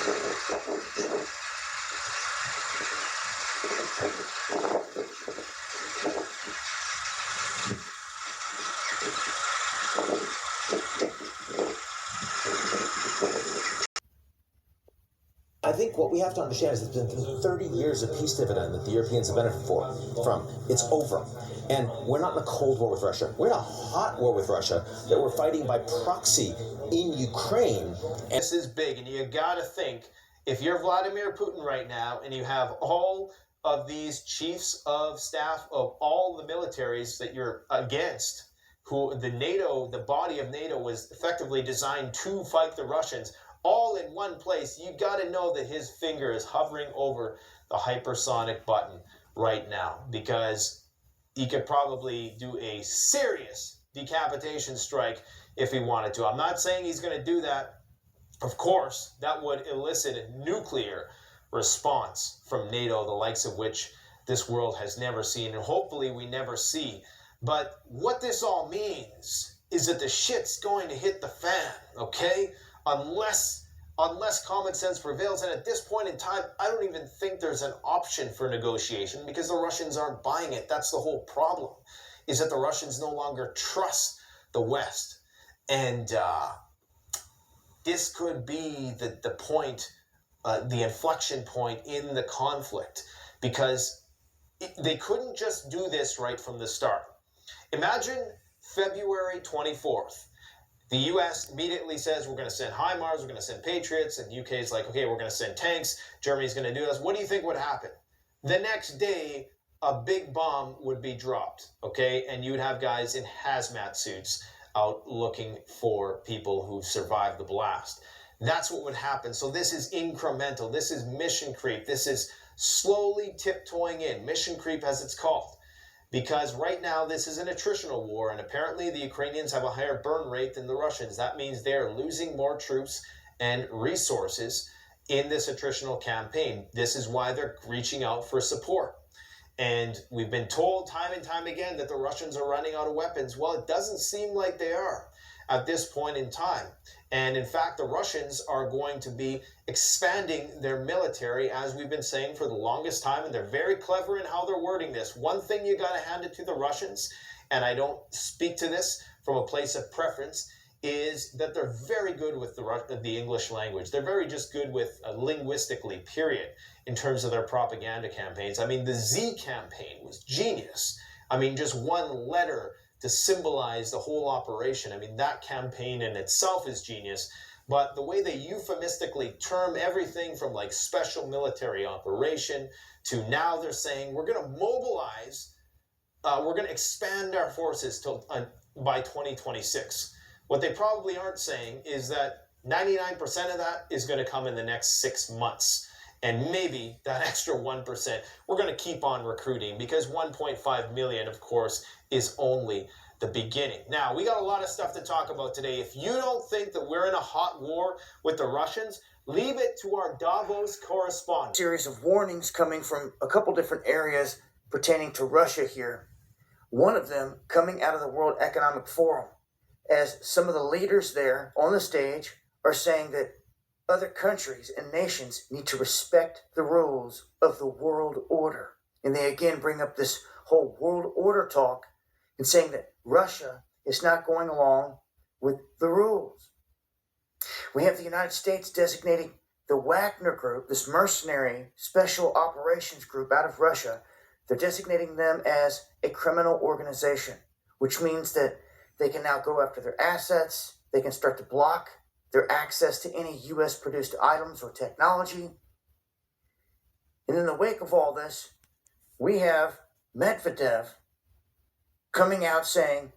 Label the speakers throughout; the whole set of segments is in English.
Speaker 1: I think what we have to understand is it's been 30 years of peace dividend that the Europeans have benefited from. It's over. And we're not in a Cold War with Russia. We're in a hot war with Russia that we're fighting by proxy in Ukraine. And this is big, and you gotta think, if you're Vladimir Putin right now and you have all of these chiefs of staff of all the militaries that you're against, who the body of NATO was effectively designed to fight the Russians, all in one place, you got to know that his finger is hovering over the hypersonic button right now, because he could probably do a serious decapitation strike if he wanted to. I'm not saying he's going to do that. Of course, that would elicit a nuclear response from NATO, the likes of which this world has never seen, and hopefully we never see. But what this all means is that the shit's going to hit the fan, okay? Unless common sense prevails. And at this point in time, I don't even think there's an option for negotiation, because the Russians aren't buying it. That's the whole problem, is that the Russians no longer trust the West. And this could be the point, the inflection point in the conflict, because they couldn't just do this right from the start. Imagine February 24th. The U.S. immediately says, we're going to send HIMARS, we're going to send Patriots, and the UK is like, okay, we're going to send tanks, Germany's going to do this. What do you think would happen? The next day, a big bomb would be dropped, okay? And you'd have guys in hazmat suits out looking for people who survived the blast. That's what would happen. So this is incremental. This is mission creep. This is slowly tiptoeing in. Mission creep, as it's called. Because right now, this is an attritional war, and apparently the Ukrainians have a higher burn rate than the Russians. That means they're losing more troops and resources in this attritional campaign. This is why they're reaching out for support. And we've been told time and time again that the Russians are running out of weapons. Well, it doesn't seem like they are at this point in time. And in fact, the Russians are going to be expanding their military, as we've been saying for the longest time, and they're very clever in how they're wording this. One thing you got to hand it to the Russians, and I don't speak to this from a place of preference, is that they're very good with the English language. They're very just good with linguistically, period, in terms of their propaganda campaigns. I mean, the Z campaign was genius. I mean, just one letter to symbolize the whole operation. I mean, that campaign in itself is genius. But the way they euphemistically term everything from like special military operation to now they're saying we're going to mobilize, we're going to expand our forces till by 2026. What they probably aren't saying is that 99% of that is going to come in the next 6 months. And maybe that extra 1%, we're going to keep on recruiting, because 1.5 million, of course, is only the beginning. Now, we got a lot of stuff to talk about today. If you don't think that we're in a hot war with the Russians, leave it to our Davos correspondent.
Speaker 2: Series of warnings coming from a couple different areas pertaining to Russia here. One of them coming out of the World Economic Forum, as some of the leaders there on the stage are saying that other countries and nations need to respect the rules of the world order. And they again bring up this whole world order talk and saying that Russia is not going along with the rules. We have the United States designating the Wagner Group, this mercenary special operations group out of Russia. They're designating them as a criminal organization, which means that they can now go after their assets. They can start to block their access to any U.S.-produced items or technology. And in the wake of all this, we have Medvedev coming out saying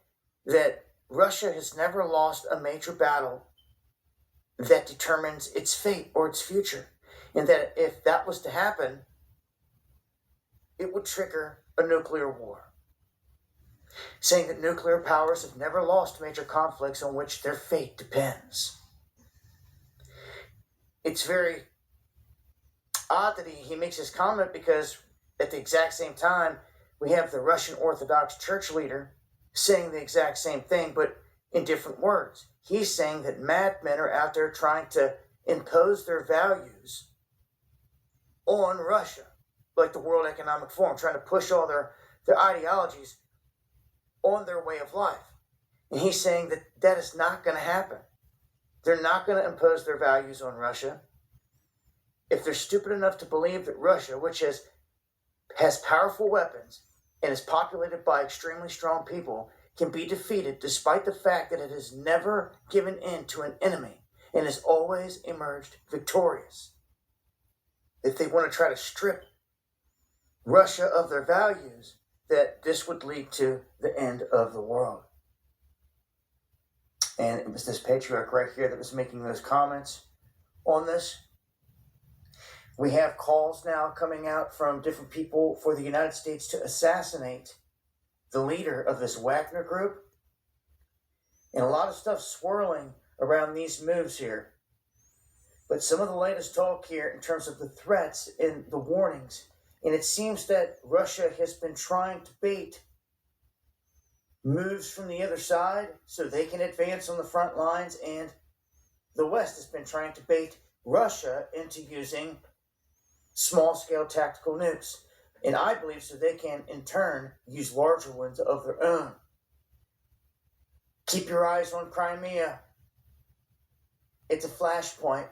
Speaker 2: that Russia has never lost a major battle that determines its fate or its future. And that if that was to happen, it would trigger a nuclear war. Saying that nuclear powers have never lost major conflicts on which their fate depends. It's very odd that he makes this comment, because at the exact same time, we have the Russian Orthodox Church leader saying the exact same thing, but in different words. He's saying that madmen are out there trying to impose their values on Russia, like the World Economic Forum, trying to push all their ideologies on their way of life. And he's saying that that is not going to happen. They're not going to impose their values on Russia. If they're stupid enough to believe that Russia, which has powerful weapons and is populated by extremely strong people, can be defeated despite the fact that it has never given in to an enemy and has always emerged victorious. If they want to try to strip Russia of their values, that this would lead to the end of the world. And it was this patriarch right here that was making those comments on this. We have calls now coming out from different people for the United States to assassinate the leader of this Wagner group. And a lot of stuff swirling around these moves here. But some of the latest talk here in terms of the threats and the warnings, and it seems that Russia has been trying to bait moves from the other side so they can advance on the front lines, and the West has been trying to bait Russia into using small-scale tactical nukes. And I believe so they can, in turn, use larger ones of their own. Keep your eyes on Crimea. It's a flashpoint.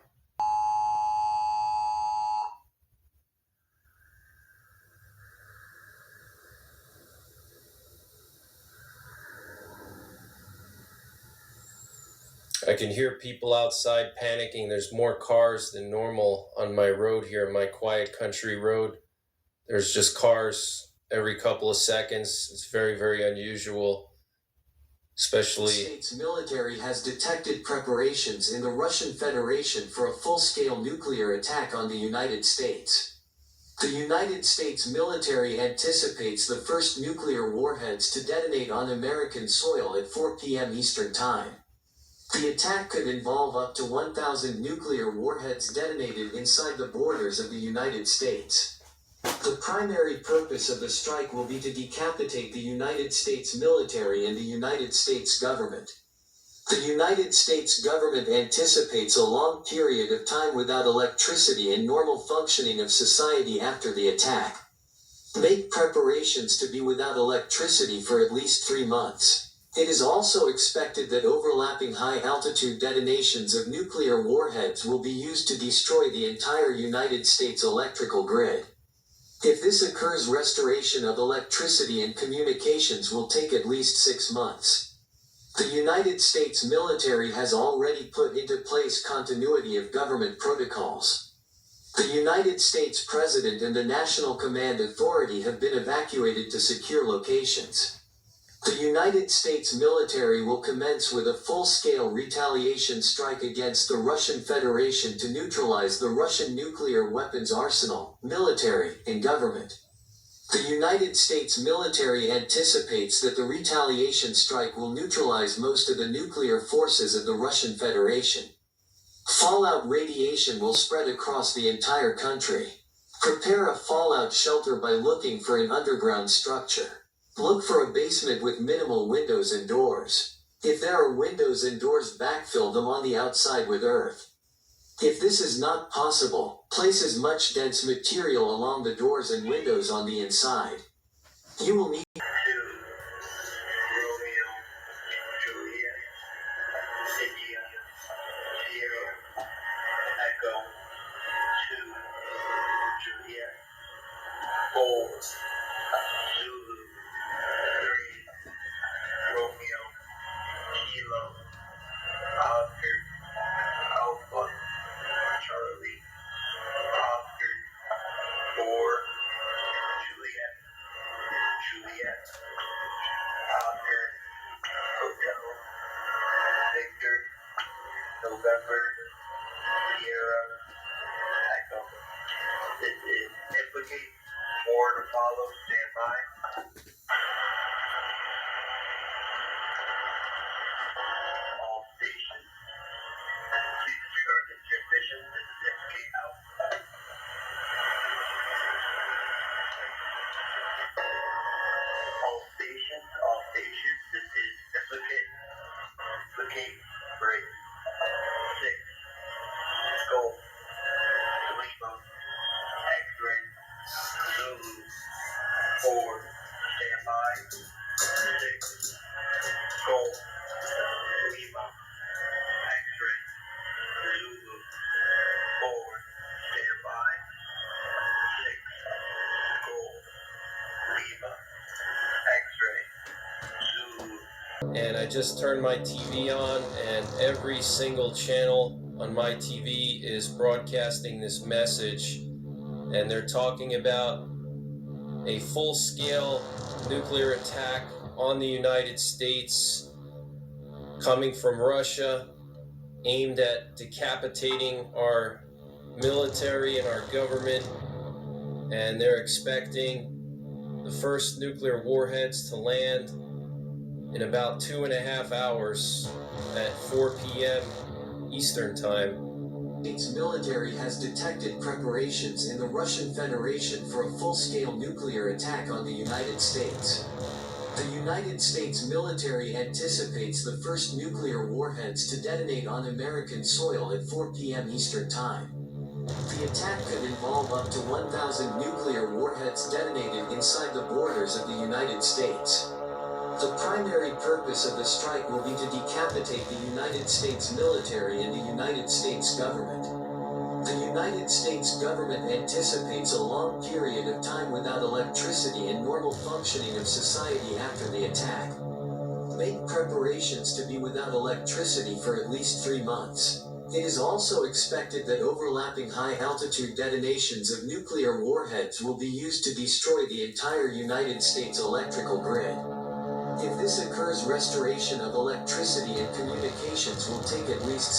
Speaker 3: I can hear people outside panicking. There's more cars than normal on my road here, my quiet country road. There's just cars every couple of seconds. It's very, very unusual, especially...
Speaker 4: The state's military has detected preparations in the Russian Federation for a full-scale nuclear attack on the United States. The United States military anticipates the first nuclear warheads to detonate on American soil at 4 p.m. Eastern Time. The attack could involve up to 1,000 nuclear warheads detonated inside the borders of the United States. The primary purpose of the strike will be to decapitate the United States military and the United States government. The United States government anticipates a long period of time without electricity and normal functioning of society after the attack. Make preparations to be without electricity for at least 3 months. It is also expected that overlapping high-altitude detonations of nuclear warheads will be used to destroy the entire United States electrical grid. If this occurs, restoration of electricity and communications will take at least 6 months. The United States military has already put into place continuity of government protocols. The United States President and the National Command Authority have been evacuated to secure locations. The United States military will commence with a full-scale retaliation strike against the Russian Federation to neutralize the Russian nuclear weapons arsenal, military, and government. The United States military anticipates that the retaliation strike will neutralize most of the nuclear forces of the Russian Federation. Fallout radiation will spread across the entire country. Prepare a fallout shelter by looking for an underground structure. Look for a basement with minimal windows and doors. If there are windows and doors, backfill them on the outside with earth. If this is not possible, place as much dense material along the doors and windows on the inside. You will need
Speaker 5: Golf, Lima, X-ray, Zulu, 4, standby, 6, Golf, Lima, X-ray, Zulu, 4, standby, 6, Golf, Lima, X-ray, Zulu.
Speaker 3: And I just turned my TV on, and every single channel on my TV is broadcasting this message, and they're talking about a full-scale nuclear attack on the United States coming from Russia, aimed at decapitating our military and our government, and they're expecting the first nuclear warheads to land in about 2.5 hours at 4 p.m. Eastern Time.
Speaker 4: Its military has detected preparations in the Russian Federation for a full-scale nuclear attack on the United States. The United States military anticipates the first nuclear warheads to detonate on American soil at 4 p.m. Eastern Time. The attack could involve up to 1,000 nuclear warheads detonated inside the borders of the United States. The primary purpose of the strike will be to decapitate the United States military and the United States government. The United States government anticipates a long period of time without electricity and normal functioning of society after the attack. Make preparations to be without electricity for at least 3 months. It is also expected that overlapping high-altitude detonations of nuclear warheads will be used to destroy the entire United States electrical grid. If this occurs, restoration of electricity and communications will take at least